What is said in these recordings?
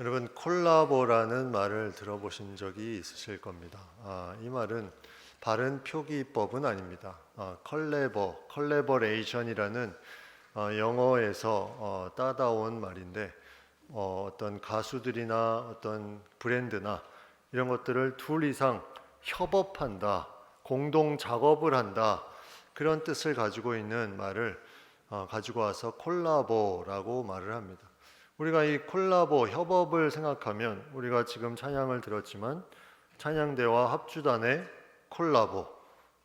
여러분, 콜라보라는 말을 들어보신 적이 있으실 겁니다. 이 말은 바른 표기법은 아닙니다. 컬래버레이션이라는 영어에서 따다온 말인데, 어떤 가수들이나 어떤 브랜드나 이런 것들을 둘 이상 협업한다, 공동 작업을 한다, 그런 뜻을 가지고 있는 말을 가지고 와서 콜라보라고 말을 합니다. 우리가 이 콜라보, 협업을 생각하면 우리가 지금 찬양을 들었지만 찬양대와 합주단의 콜라보,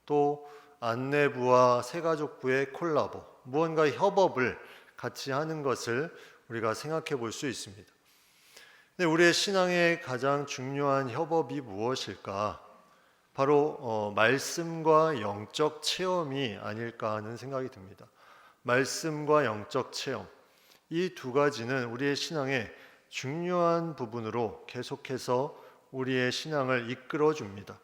또 안내부와 새가족부의 콜라보, 무언가 협업을 같이 하는 것을 우리가 생각해 볼 수 있습니다. 근데 우리의 신앙의 가장 중요한 협업이 무엇일까? 바로 말씀과 영적 체험이 아닐까 하는 생각이 듭니다. 말씀과 영적 체험, 이 두 가지는 우리의 신앙의 중요한 부분으로 계속해서 우리의 신앙을 이끌어 줍니다.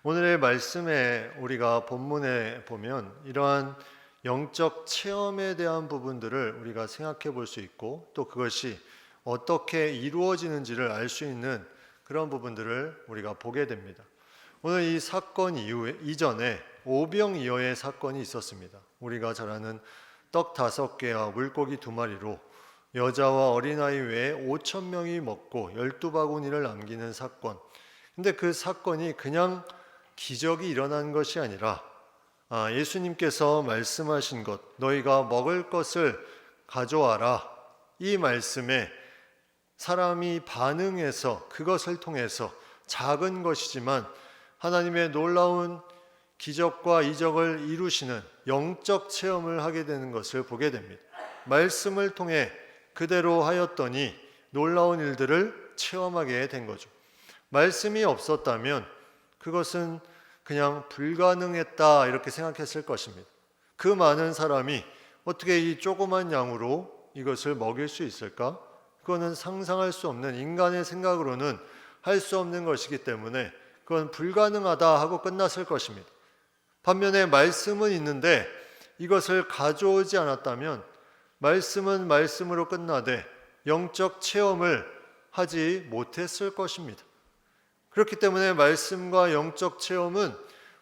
오늘의 말씀에 우리가 본문에 보면 이러한 영적 체험에 대한 부분들을 우리가 생각해 볼 수 있고, 또 그것이 어떻게 이루어지는지를 알 수 있는 그런 부분들을 우리가 보게 됩니다. 오늘 이 사건 이전에 오병이어의 사건이 있었습니다. 우리가 잘 아는 떡 5개와 물고기 2마리로 여자와 어린아이 외에 5,000명이 먹고 12바구니를 남기는 사건. 근데 그 사건이 그냥 기적이 일어난 것이 아니라 예수님께서 말씀하신 것, 너희가 먹을 것을 가져와라, 이 말씀에 사람이 반응해서 그것을 통해서 작은 것이지만 하나님의 놀라운 기적과 이적을 이루시는 영적 체험을 하게 되는 것을 보게 됩니다. 말씀을 통해 그대로 하였더니 놀라운 일들을 체험하게 된 거죠. 말씀이 없었다면 그것은 그냥 불가능했다 이렇게 생각했을 것입니다. 그 많은 사람이 어떻게 이 조그만 양으로 이것을 먹일 수 있을까? 그거는 상상할 수 없는, 인간의 생각으로는 할 수 없는 것이기 때문에 그건 불가능하다 하고 끝났을 것입니다. 반면에 말씀은 있는데 이것을 가져오지 않았다면 말씀은 말씀으로 끝나되 영적 체험을 하지 못했을 것입니다. 그렇기 때문에 말씀과 영적 체험은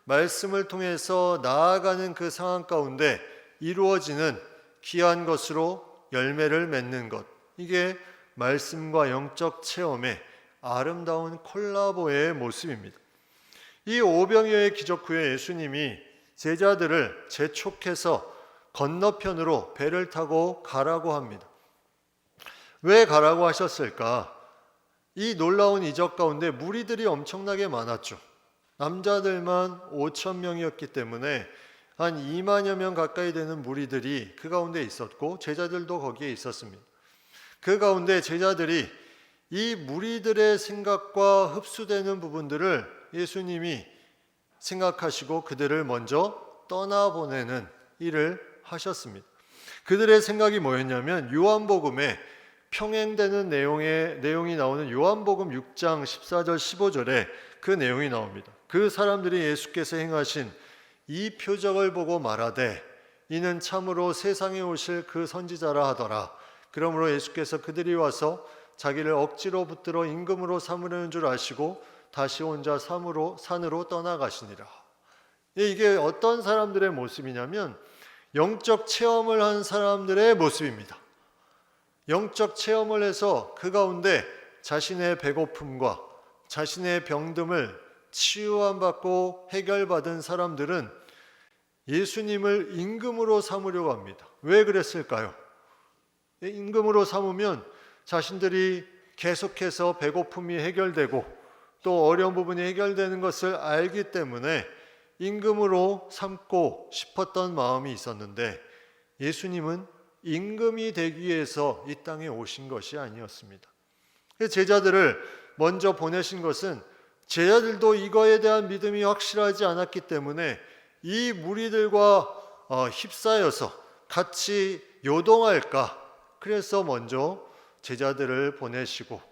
말씀을 통해서 나아가는 그 상황 가운데 이루어지는 귀한 것으로 열매를 맺는 것, 이게 말씀과 영적 체험의 아름다운 콜라보의 모습입니다. 이 오병이어의 기적 후에 예수님이 제자들을 재촉해서 건너편으로 배를 타고 가라고 합니다. 왜 가라고 하셨을까? 이 놀라운 이적 가운데 무리들이 엄청나게 많았죠. 남자들만 5,000명이었기 때문에 한 2만여 명 가까이 되는 무리들이 그 가운데 있었고 제자들도 거기에 있었습니다. 그 가운데 제자들이 이 무리들의 생각과 흡수되는 부분들을 예수님이 생각하시고 그들을 먼저 떠나보내는 일을 하셨습니다. 그들의 생각이 뭐였냐면 요한복음에 평행되는 내용이 나오는 요한복음 6장 14절 15절에 그 내용이 나옵니다. 그 사람들이 예수께서 행하신 이 표적을 보고 말하되 이는 참으로 세상에 오실 그 선지자라 하더라. 그러므로 예수께서 그들이 와서 자기를 억지로 붙들어 임금으로 삼으려는 줄 아시고 다시 혼자 산으로 떠나가시니라. 이게 어떤 사람들의 모습이냐면 영적 체험을 한 사람들의 모습입니다. 영적 체험을 해서 그 가운데 자신의 배고픔과 자신의 병듦을 치유받고 해결받은 사람들은 예수님을 임금으로 삼으려고 합니다. 왜 그랬을까요? 임금으로 삼으면 자신들이 계속해서 배고픔이 해결되고 또 어려운 부분이 해결되는 것을 알기 때문에 임금으로 삼고 싶었던 마음이 있었는데 예수님은 임금이 되기 위해서 이 땅에 오신 것이 아니었습니다. 제자들을 먼저 보내신 것은 제자들도 이거에 대한 믿음이 확실하지 않았기 때문에 이 무리들과 휩싸여서 같이 요동할까, 그래서 먼저 제자들을 보내시고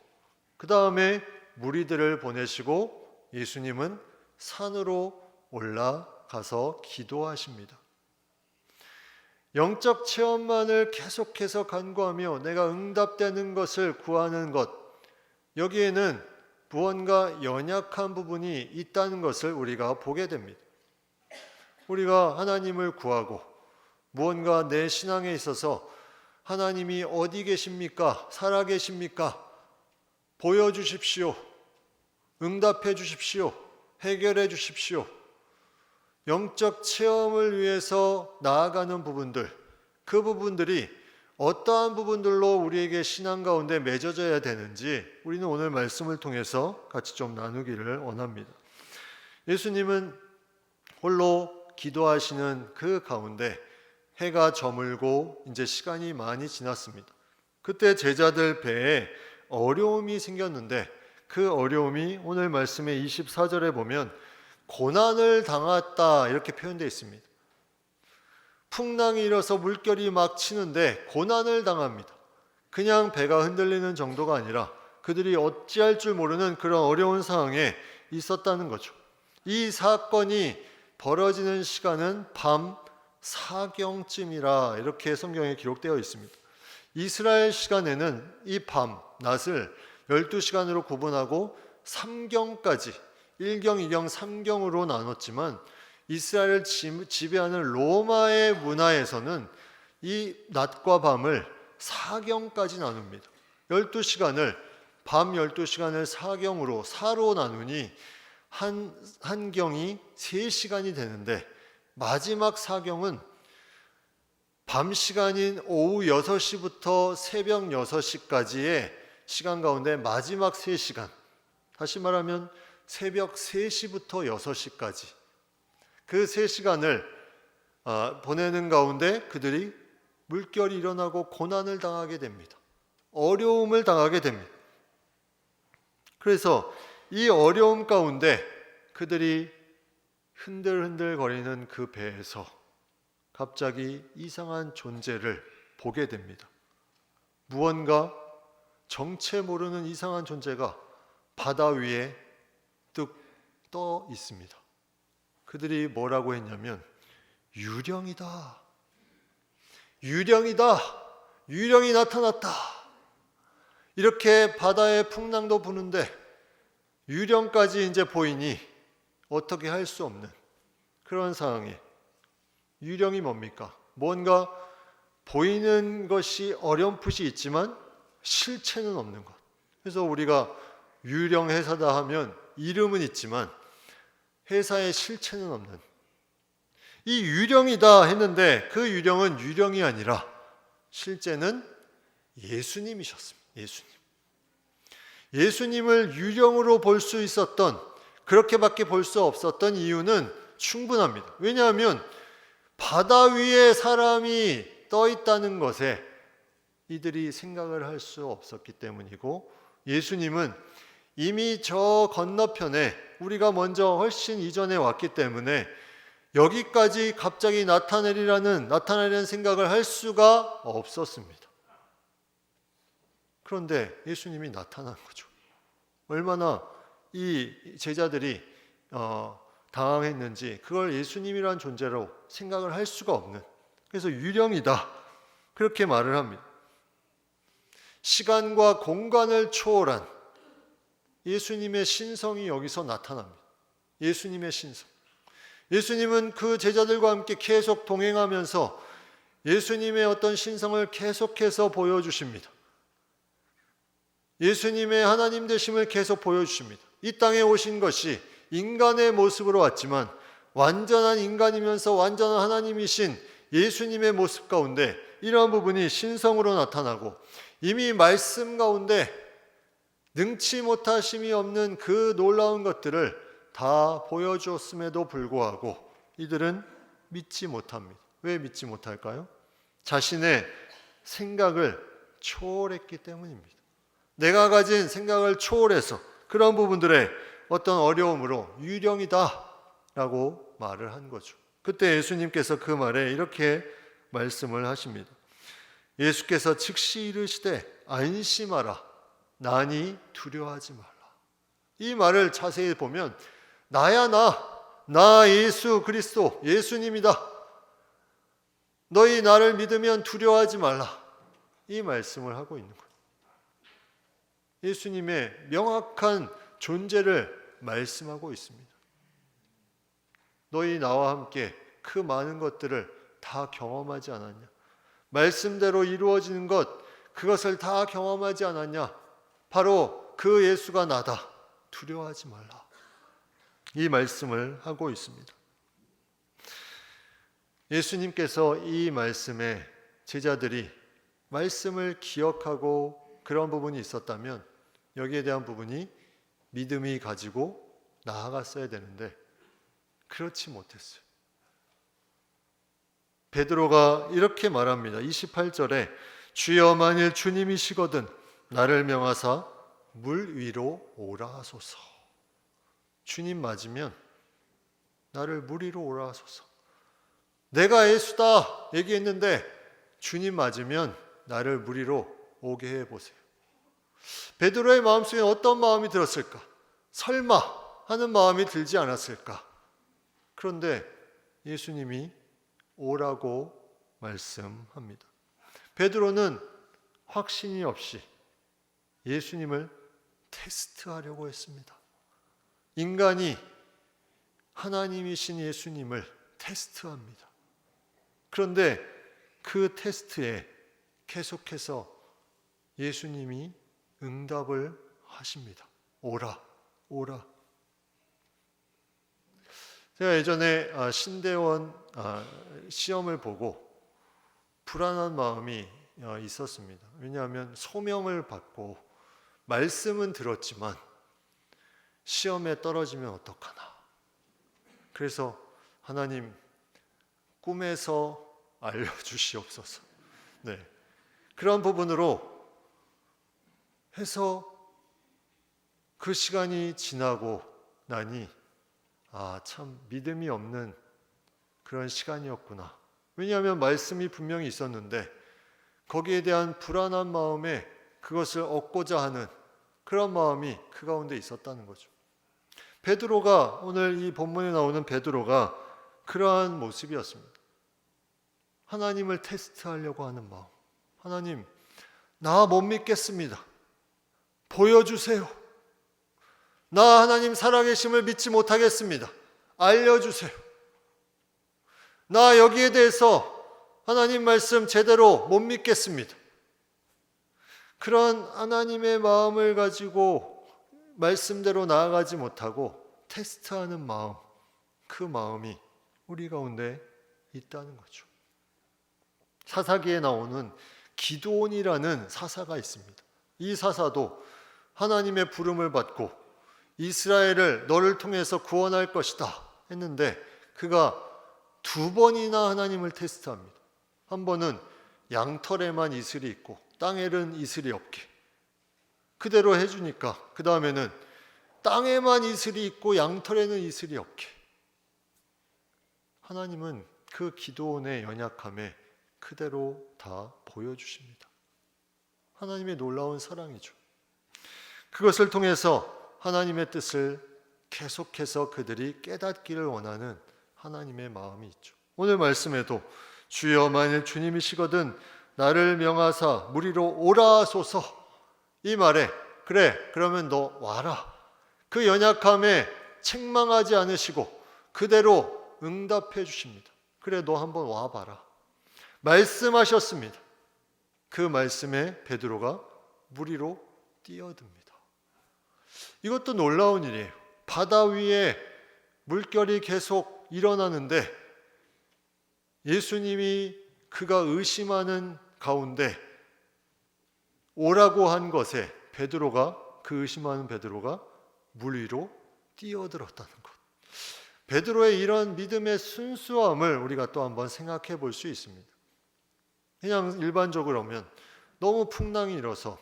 그 다음에 무리들을 보내시고 예수님은 산으로 올라가서 기도하십니다. 영적 체험만을 계속해서 간구하며 내가 응답되는 것을 구하는 것, 여기에는 무언가 연약한 부분이 있다는 것을 우리가 보게 됩니다. 우리가 하나님을 구하고 무언가 내 신앙에 있어서 하나님이 어디 계십니까? 살아 계십니까? 보여주십시오. 응답해 주십시오. 해결해 주십시오. 영적 체험을 위해서 나아가는 부분들, 그 부분들이 어떠한 부분들로 우리에게 신앙 가운데 맺어져야 되는지 우리는 오늘 말씀을 통해서 같이 좀 나누기를 원합니다. 예수님은 홀로 기도하시는 그 가운데 해가 저물고 이제 시간이 많이 지났습니다. 그때 제자들 배에 어려움이 생겼는데 그 어려움이 오늘 말씀의 24절에 보면 고난을 당했다 이렇게 표현되어 있습니다. 풍랑이 일어서 물결이 막 치는데 고난을 당합니다. 그냥 배가 흔들리는 정도가 아니라 그들이 어찌할 줄 모르는 그런 어려운 상황에 있었다는 거죠. 이 사건이 벌어지는 시간은 밤 사경쯤이라 이렇게 성경에 기록되어 있습니다. 이스라엘 시간에는 이 밤, 낮을 12시간으로 구분하고 3경까지 1경, 2경, 3경으로 나눴지만 이스라엘을 지배하는 로마의 문화에서는 이 낮과 밤을 4경까지 나눕니다. 12시간을 밤 12시간을 4경으로 4로 나누니 한 경이 3시간이 되는데 마지막 4경은 밤 시간인 오후 6시부터 새벽 6시까지의 시간 가운데 마지막 3시간, 다시 말하면 새벽 3시부터 6시까지 그 3시간을 보내는 가운데 그들이 물결이 일어나고 고난을 당하게 됩니다. 어려움을 당하게 됩니다. 그래서 이 어려움 가운데 그들이 흔들흔들거리는 그 배에서 갑자기 이상한 존재를 보게 됩니다. 무언가 정체 모르는 이상한 존재가 바다 위에 뚝 떠 있습니다. 그들이 뭐라고 했냐면 유령이다. 유령이다. 유령이 나타났다. 이렇게 바다에 풍랑도 부는데 유령까지 이제 보이니 어떻게 할 수 없는 그런 상황에 유령이 뭡니까? 뭔가 보이는 것이 어렴풋이 있지만 실체는 없는 것. 그래서 우리가 유령 회사다 하면 이름은 있지만 회사의 실체는 없는 이 유령이다 했는데 그 유령은 유령이 아니라 실제는 예수님이셨습니다. 예수님을 유령으로 볼 수 있었던, 그렇게밖에 볼 수 없었던 이유는 충분합니다. 왜냐하면 바다 위에 사람이 떠 있다는 것에 이들이 생각을 할 수 없었기 때문이고, 예수님은 이미 저 건너편에 우리가 먼저 훨씬 이전에 왔기 때문에 여기까지 갑자기 나타내리라는 생각을 할 수가 없었습니다. 그런데 예수님이 나타난 거죠. 얼마나 이 제자들이 당황했는지 그걸 예수님이란 존재로 생각을 할 수가 없는, 그래서 유령이다 그렇게 말을 합니다. 시간과 공간을 초월한 예수님의 신성이 여기서 나타납니다. 예수님의 신성. 예수님은 그 제자들과 함께 계속 동행하면서 예수님의 어떤 신성을 계속해서 보여주십니다. 예수님의 하나님 되심을 계속 보여주십니다. 이 땅에 오신 것이 인간의 모습으로 왔지만 완전한 인간이면서 완전한 하나님이신 예수님의 모습 가운데 이러한 부분이 신성으로 나타나고, 이미 말씀 가운데 능치 못하심이 없는 그 놀라운 것들을 다 보여주었음에도 불구하고 이들은 믿지 못합니다. 왜 믿지 못할까요? 자신의 생각을 초월했기 때문입니다. 내가 가진 생각을 초월해서 그런 부분들의 어떤 어려움으로 유령이다 라고 말을 한 거죠. 그때 예수님께서 그 말에 이렇게 말씀을 하십니다. 예수께서 즉시 이르시되 안심하라, 나니 두려워하지 말라. 이 말을 자세히 보면 나야 나 예수 그리스도 예수님이다. 너희 나를 믿으면 두려워하지 말라. 이 말씀을 하고 있는 거예요. 예수님의 명확한 존재를 말씀하고 있습니다. 너희 나와 함께 그 많은 것들을 다 경험하지 않았냐? 말씀대로 이루어지는 것, 그것을 다 경험하지 않았냐? 바로 그 예수가 나다. 두려워하지 말라. 이 말씀을 하고 있습니다. 예수님께서 이 말씀에 제자들이 말씀을 기억하고 그런 부분이 있었다면 여기에 대한 부분이 믿음이 가지고 나아갔어야 되는데 그렇지 못했어요. 베드로가 이렇게 말합니다. 28절에 주여 만일 주님이시거든 나를 명하사 물 위로 오라 하소서. 주님 맞으면 나를 물 위로 오라 하소서. 내가 예수다 얘기했는데 주님 맞으면 나를 물 위로 오게 해보세요. 베드로의 마음속에 어떤 마음이 들었을까? 설마 하는 마음이 들지 않았을까? 그런데 예수님이 오라고 말씀합니다. 베드로는 확신이 없이 예수님을 테스트하려고 했습니다. 인간이 하나님이신 예수님을 테스트합니다. 그런데 그 테스트에 계속해서 예수님이 응답을 하십니다. 오라, 오라. 제가 예전에 신대원 시험을 보고 불안한 마음이 있었습니다. 왜냐하면 소명을 받고 말씀은 들었지만 시험에 떨어지면 어떡하나. 그래서 하나님 꿈에서 알려주시옵소서. 네, 그런 부분으로 해서 그 시간이 지나고 나니 참 믿음이 없는 그런 시간이었구나. 왜냐하면 말씀이 분명히 있었는데 거기에 대한 불안한 마음에 그것을 얻고자 하는 그런 마음이 그 가운데 있었다는 거죠. 베드로가 오늘 이 본문에 나오는 베드로가 그러한 모습이었습니다. 하나님을 테스트하려고 하는 마음. 하나님, 나 못 믿겠습니다. 보여주세요. 나 하나님 살아계심을 믿지 못하겠습니다. 알려주세요. 나 여기에 대해서 하나님 말씀 제대로 못 믿겠습니다. 그런 하나님의 마음을 가지고 말씀대로 나아가지 못하고 테스트하는 마음, 그 마음이 우리 가운데 있다는 거죠. 사사기에 나오는 기드온이라는 사사가 있습니다. 이 사사도 하나님의 부름을 받고 이스라엘을 너를 통해서 구원할 것이다 했는데 그가 2번이나 하나님을 테스트합니다. 한 번은 양털에만 이슬이 있고 땅에는 이슬이 없게 그대로 해주니까 그 다음에는 땅에만 이슬이 있고 양털에는 이슬이 없게. 하나님은 그 기드온의 연약함에 그대로 다 보여주십니다. 하나님의 놀라운 사랑이죠. 그것을 통해서 하나님의 뜻을 계속해서 그들이 깨닫기를 원하는 하나님의 마음이 있죠. 오늘 말씀에도 주여 만일 주님이시거든 나를 명하사 물 위로 오라 하소서. 이 말에 그래 그러면 너 와라. 그 연약함에 책망하지 않으시고 그대로 응답해 주십니다. 그래 너 한번 와봐라. 말씀하셨습니다. 그 말씀에 베드로가 물 위로 뛰어듭니다. 이것도 놀라운 일이에요. 바다 위에 물결이 계속 일어나는데 예수님이 그가 의심하는 가운데 오라고 한 것에 그 의심하는 베드로가 물 위로 뛰어들었다는 것. 베드로의 이런 믿음의 순수함을 우리가 또 한번 생각해 볼 수 있습니다. 그냥 일반적으로 하면 너무 풍랑이 일어서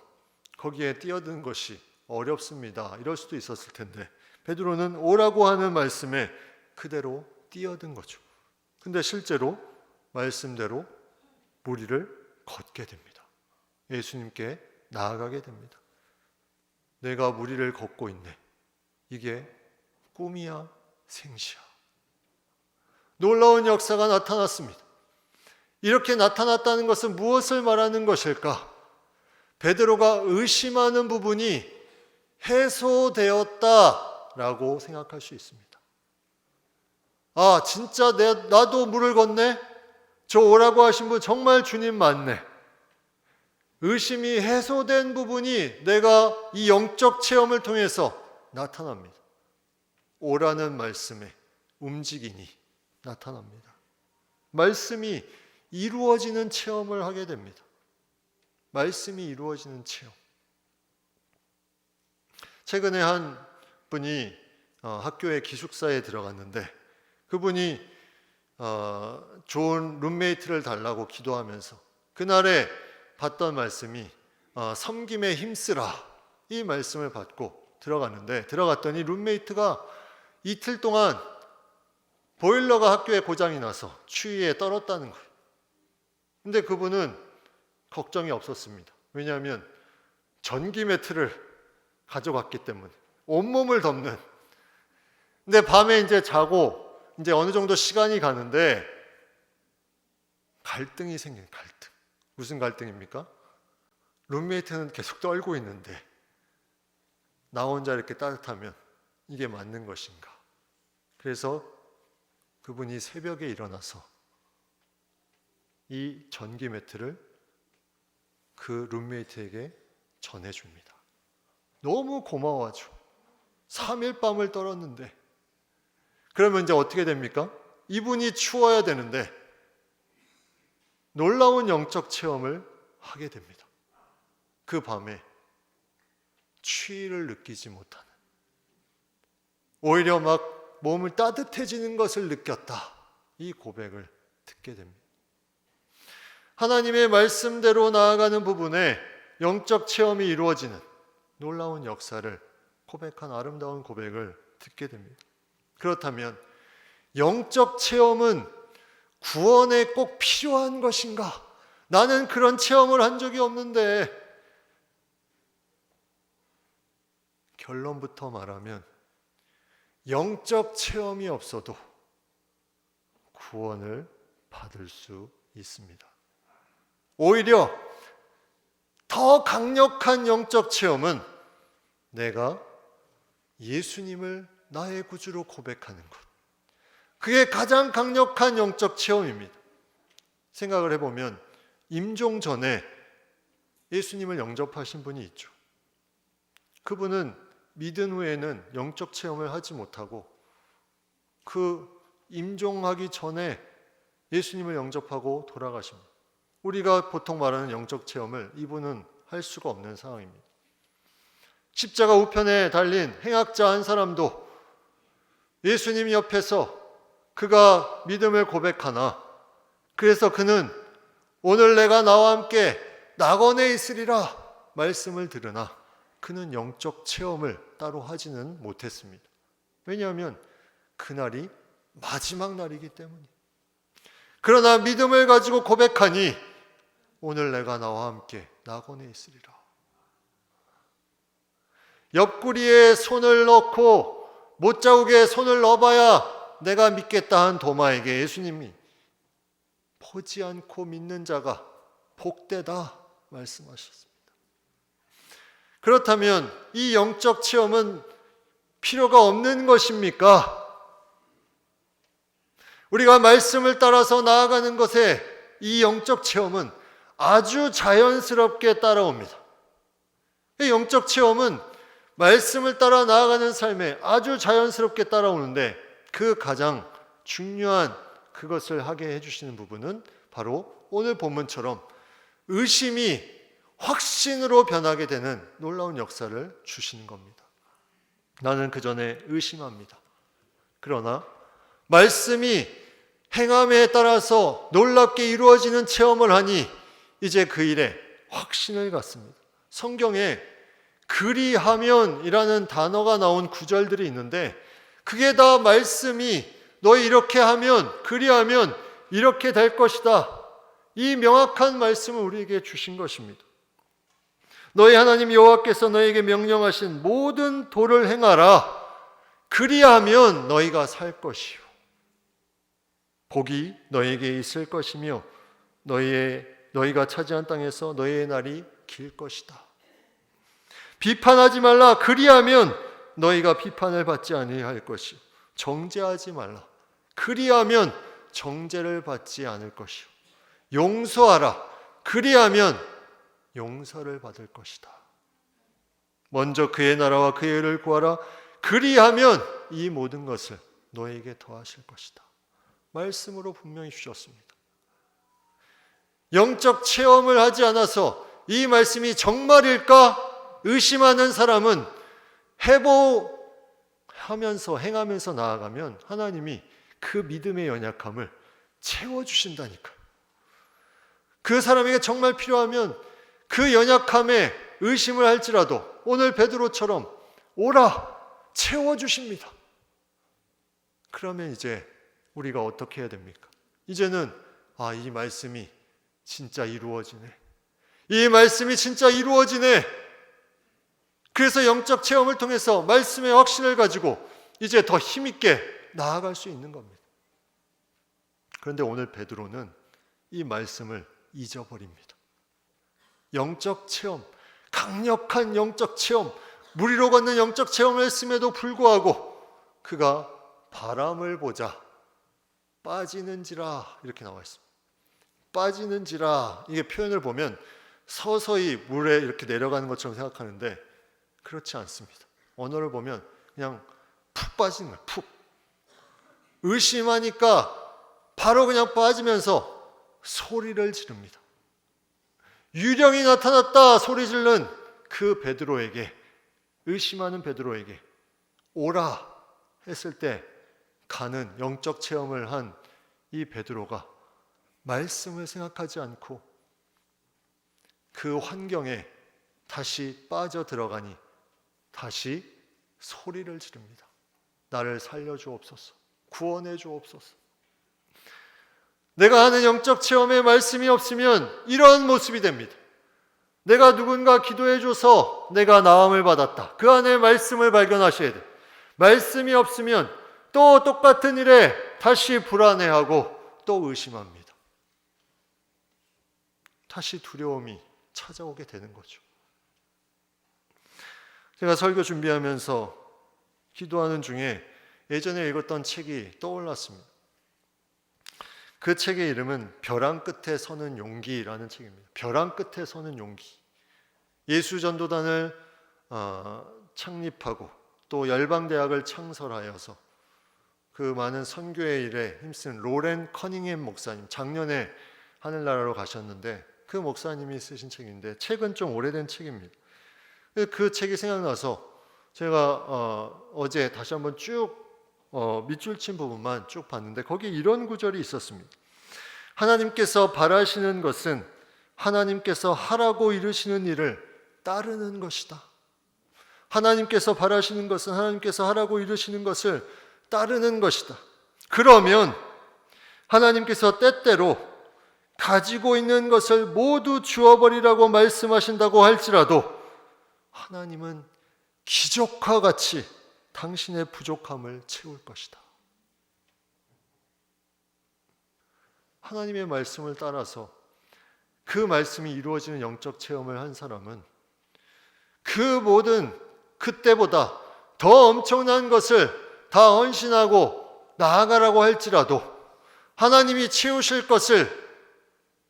거기에 뛰어드는 것이 어렵습니다. 이럴 수도 있었을 텐데 베드로는 오라고 하는 말씀에 그대로 뛰어든 거죠. 근데 실제로 말씀대로 물 위를 걷게 됩니다. 예수님께 나아가게 됩니다. 내가 물 위를 걷고 있네. 이게 꿈이야 생시야. 놀라운 역사가 나타났습니다. 이렇게 나타났다는 것은 무엇을 말하는 것일까? 베드로가 의심하는 부분이 해소되었다라고 생각할 수 있습니다. 아, 진짜 나도 물을 걷네? 저 오라고 하신 분 정말 주님 맞네. 의심이 해소된 부분이 내가 이 영적 체험을 통해서 나타납니다. 오라는 말씀에 움직이니 나타납니다. 말씀이 이루어지는 체험을 하게 됩니다. 말씀이 이루어지는 체험. 최근에 한 분이 학교의 기숙사에 들어갔는데 그분이 좋은 룸메이트를 달라고 기도하면서 그날에 봤던 말씀이 섬김에 힘쓰라, 이 말씀을 받고 들어갔더니 룸메이트가 이틀 동안 보일러가 학교에 고장이 나서 추위에 떨었다는 거예요. 근데 그분은 걱정이 없었습니다. 왜냐하면 전기 매트를 가져갔기 때문에 온몸을 덮는. 근데 밤에 이제 자고 이제 어느 정도 시간이 가는데 갈등이 생긴 갈등. 무슨 갈등입니까? 룸메이트는 계속 떨고 있는데 나 혼자 이렇게 따뜻하면 이게 맞는 것인가? 그래서 그분이 새벽에 일어나서 이 전기 매트를 그 룸메이트에게 전해줍니다. 너무 고마워하죠. 3일 밤을 떨었는데. 그러면 이제 어떻게 됩니까? 이분이 추워야 되는데 놀라운 영적 체험을 하게 됩니다. 그 밤에 추위를 느끼지 못하는, 오히려 막 몸을 따뜻해지는 것을 느꼈다, 이 고백을 듣게 됩니다. 하나님의 말씀대로 나아가는 부분에 영적 체험이 이루어지는 놀라운 역사를 고백한 아름다운 고백을 듣게 됩니다. 그렇다면 영적 체험은 구원에 꼭 필요한 것인가? 나는 그런 체험을 한 적이 없는데. 결론부터 말하면 영적 체험이 없어도 구원을 받을 수 있습니다. 오히려 더 강력한 영적 체험은 내가 예수님을 나의 구주로 고백하는 것. 그게 가장 강력한 영적 체험입니다. 생각을 해보면 임종 전에 예수님을 영접하신 분이 있죠. 그분은 믿은 후에는 영적 체험을 하지 못하고 그 임종하기 전에 예수님을 영접하고 돌아가십니다. 우리가 보통 말하는 영적 체험을 이분은 할 수가 없는 상황입니다. 십자가 우편에 달린 행악자 한 사람도 예수님 옆에서 그가 믿음을 고백하나, 그래서 그는 오늘 내가 나와 함께 낙원에 있으리라 말씀을 들으나 그는 영적 체험을 따로 하지는 못했습니다. 왜냐하면 그날이 마지막 날이기 때문이에요. 그러나 믿음을 가지고 고백하니 오늘 내가 나와 함께 낙원에 있으리라. 옆구리에 손을 넣고 못자국에 손을 넣어봐야 내가 믿겠다 한 도마에게 예수님이 보지 않고 믿는 자가 복되다 말씀하셨습니다. 그렇다면 이 영적 체험은 필요가 없는 것입니까? 우리가 말씀을 따라서 나아가는 것에 이 영적 체험은 아주 자연스럽게 따라옵니다. 이 영적 체험은 말씀을 따라 나아가는 삶에 아주 자연스럽게 따라오는데 그 가장 중요한 그것을 하게 해주시는 부분은 바로 오늘 본문처럼 의심이 확신으로 변하게 되는 놀라운 역사를 주시는 겁니다. 나는 그 전에 의심합니다. 그러나 말씀이 행함에 따라서 놀랍게 이루어지는 체험을 하니 이제 그 일에 확신을 갖습니다. 성경에 그리하면이라는 단어가 나온 구절들이 있는데 그게 다 말씀이 너희 이렇게 하면, 그리하면 이렇게 될 것이다, 이 명확한 말씀을 우리에게 주신 것입니다. 너희 하나님 여호와께서 너희에게 명령하신 모든 도를 행하라. 그리하면 너희가 살 것이요 복이 너희에게 있을 것이며 너희가 차지한 땅에서 너희의 날이 길 것이다. 비판하지 말라. 그리하면 너희가 비판을 받지 아니할 것이요. 정죄하지 말라. 그리하면 정죄를 받지 않을 것이요. 용서하라. 그리하면 용서를 받을 것이다. 먼저 그의 나라와 그의 의를 구하라. 그리하면 이 모든 것을 너에게 더하실 것이다. 말씀으로 분명히 주셨습니다. 영적 체험을 하지 않아서 이 말씀이 정말일까 의심하는 사람은 해보하면서 행하면서 나아가면 하나님이 그 믿음의 연약함을 채워주신다니까요. 그 사람에게 정말 필요하면 그 연약함에 의심을 할지라도 오늘 베드로처럼 오라 채워주십니다. 그러면 이제 우리가 어떻게 해야 됩니까? 이제는 이 말씀이 진짜 이루어지네. 이 말씀이 진짜 이루어지네. 그래서 영적 체험을 통해서 말씀의 확신을 가지고 이제 더 힘있게 나아갈 수 있는 겁니다. 그런데 오늘 베드로는 이 말씀을 잊어버립니다. 영적 체험, 강력한 영적 체험, 물 위로 걷는 영적 체험을 했음에도 불구하고 그가 바람을 보자 빠지는지라 이렇게 나와 있습니다. 빠지는지라, 이게 표현을 보면 서서히 물에 이렇게 내려가는 것처럼 생각하는데 그렇지 않습니다. 언어를 보면 그냥 푹 빠지는 거예요. 푹. 의심하니까 바로 그냥 빠지면서 소리를 지릅니다. 유령이 나타났다 소리 지른 그 베드로에게, 의심하는 베드로에게 오라 했을 때 가는 영적 체험을 한 이 베드로가 말씀을 생각하지 않고 그 환경에 다시 빠져 들어가니 다시 소리를 지릅니다. 나를 살려주옵소서, 구원해 주옵소서. 내가 하는 영적 체험의 말씀이 없으면 이런 모습이 됩니다. 내가 누군가 기도해줘서 내가 나음을 받았다. 그 안에 말씀을 발견하셔야 돼. 말씀이 없으면 또 똑같은 일에 다시 불안해하고 또 의심합니다. 다시 두려움이 찾아오게 되는 거죠. 제가 설교 준비하면서 기도하는 중에 예전에 읽었던 책이 떠올랐습니다. 그 책의 이름은 벼랑 끝에 서는 용기라는 책입니다. 벼랑 끝에 서는 용기. 예수전도단을 창립하고 또 열방대학을 창설하여서 그 많은 선교의 일에 힘쓴 로렌 커닝햄 목사님, 작년에 하늘나라로 가셨는데 그 목사님이 쓰신 책인데 책은 좀 오래된 책입니다. 그 책이 생각나서 제가 어제 다시 한번 쭉 밑줄 친 부분만 쭉 봤는데 거기에 이런 구절이 있었습니다. 하나님께서 바라시는 것은 하나님께서 하라고 이르시는 일을 따르는 것이다. 하나님께서 바라시는 것은 하나님께서 하라고 이르시는 것을 따르는 것이다. 그러면 하나님께서 때때로 가지고 있는 것을 모두 주어버리라고 말씀하신다고 할지라도 하나님은 기적과 같이 당신의 부족함을 채울 것이다. 하나님의 말씀을 따라서 그 말씀이 이루어지는 영적 체험을 한 사람은 그 모든 그때보다 더 엄청난 것을 다 헌신하고 나아가라고 할지라도 하나님이 채우실 것을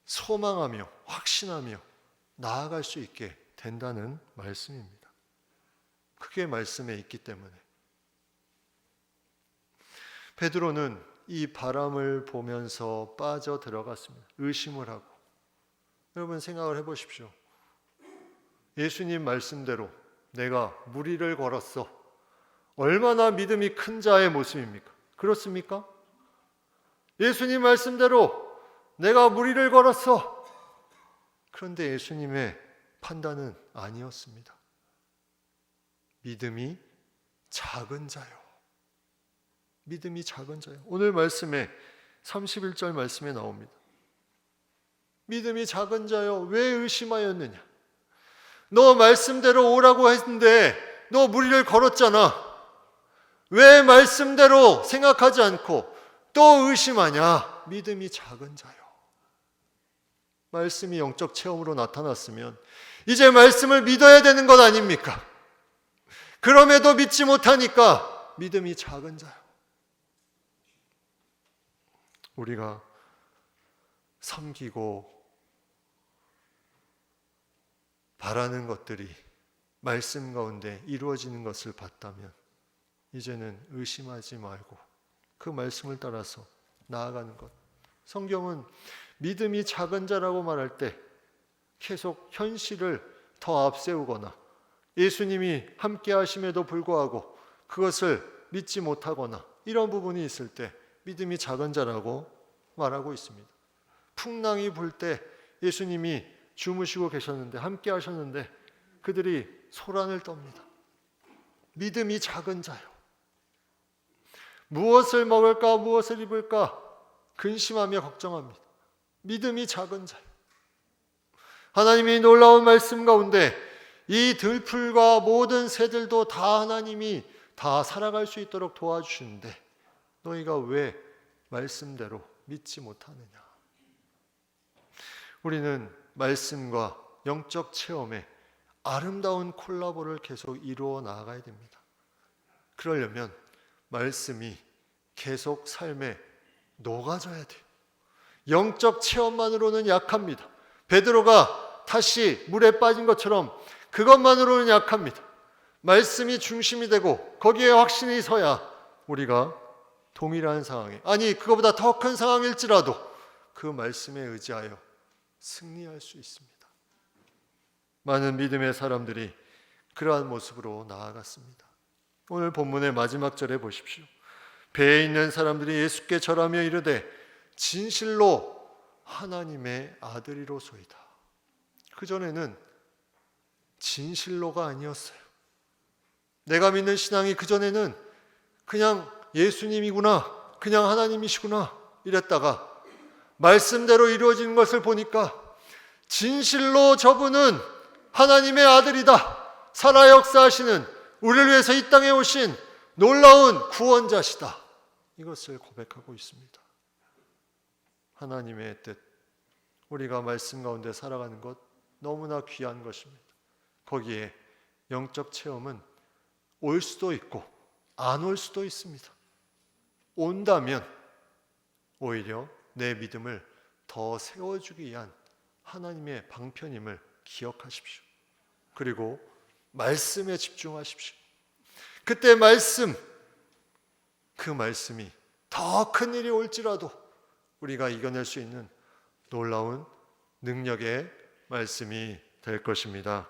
소망하며 확신하며 나아갈 수 있게 된다는 말씀입니다. 그게 말씀에 있기 때문에 베드로는 이 바람을 보면서 빠져 들어갔습니다. 의심을 하고. 여러분 생각을 해보십시오. 예수님 말씀대로 내가 무리를 걸었어. 얼마나 믿음이 큰 자의 모습입니까? 그렇습니까? 예수님 말씀대로 내가 무리를 걸었어. 그런데 예수님의 판단은 아니었습니다. 믿음이 작은 자요. 믿음이 작은 자요. 오늘 말씀에 31절 말씀에 나옵니다. 믿음이 작은 자요, 왜 의심하였느냐? 너 말씀대로 오라고 했는데 너 무리를 걸었잖아. 왜 말씀대로 생각하지 않고 또 의심하냐? 믿음이 작은 자요. 말씀이 영적 체험으로 나타났으면 이제 말씀을 믿어야 되는 것 아닙니까? 그럼에도 믿지 못하니까 믿음이 작은 자요. 우리가 섬기고 바라는 것들이 말씀 가운데 이루어지는 것을 봤다면 이제는 의심하지 말고 그 말씀을 따라서 나아가는 것. 성경은 믿음이 작은 자라고 말할 때 계속 현실을 더 앞세우거나 예수님이 함께 하심에도 불구하고 그것을 믿지 못하거나 이런 부분이 있을 때 믿음이 작은 자라고 말하고 있습니다. 풍랑이 불 때 예수님이 주무시고 계셨는데 함께 하셨는데 그들이 소란을 떱니다. 믿음이 작은 자요. 무엇을 먹을까 무엇을 입을까 근심하며 걱정합니다. 믿음이 작은 자요. 하나님이 놀라운 말씀 가운데 이 들풀과 모든 새들도 다 하나님이 다 살아갈 수 있도록 도와주시는데 너희가 왜 말씀대로 믿지 못하느냐. 우리는 말씀과 영적 체험의 아름다운 콜라보를 계속 이루어 나아가야 됩니다. 그러려면 말씀이 계속 삶에 녹아져야 돼요. 영적 체험만으로는 약합니다. 베드로가 다시 물에 빠진 것처럼 그것만으로는 약합니다. 말씀이 중심이 되고 거기에 확신이 서야 우리가 동일한 상황에, 아니 그거보다 더 큰 상황일지라도 그 말씀에 의지하여 승리할 수 있습니다. 많은 믿음의 사람들이 그러한 모습으로 나아갔습니다. 오늘 본문의 마지막 절에 보십시오. 배에 있는 사람들이 예수께 절하며 이르되 진실로 하나님의 아들이로소이다. 그전에는 진실로가 아니었어요. 내가 믿는 신앙이 그전에는 그냥 예수님이구나, 그냥 하나님이시구나 이랬다가 말씀대로 이루어지는 것을 보니까 진실로 저분은 하나님의 아들이다. 살아 역사하시는, 우리를 위해서 이 땅에 오신 놀라운 구원자시다. 이것을 고백하고 있습니다. 하나님의 뜻, 우리가 말씀 가운데 살아가는 것 너무나 귀한 것입니다. 거기에 영적 체험은 올 수도 있고 안 올 수도 있습니다. 온다면 오히려 내 믿음을 더 세워주기 위한 하나님의 방편임을 기억하십시오. 그리고 말씀에 집중하십시오. 그때 그 말씀이 더 큰 일이 올지라도 우리가 이겨낼 수 있는 놀라운 능력의 말씀이 될 것입니다.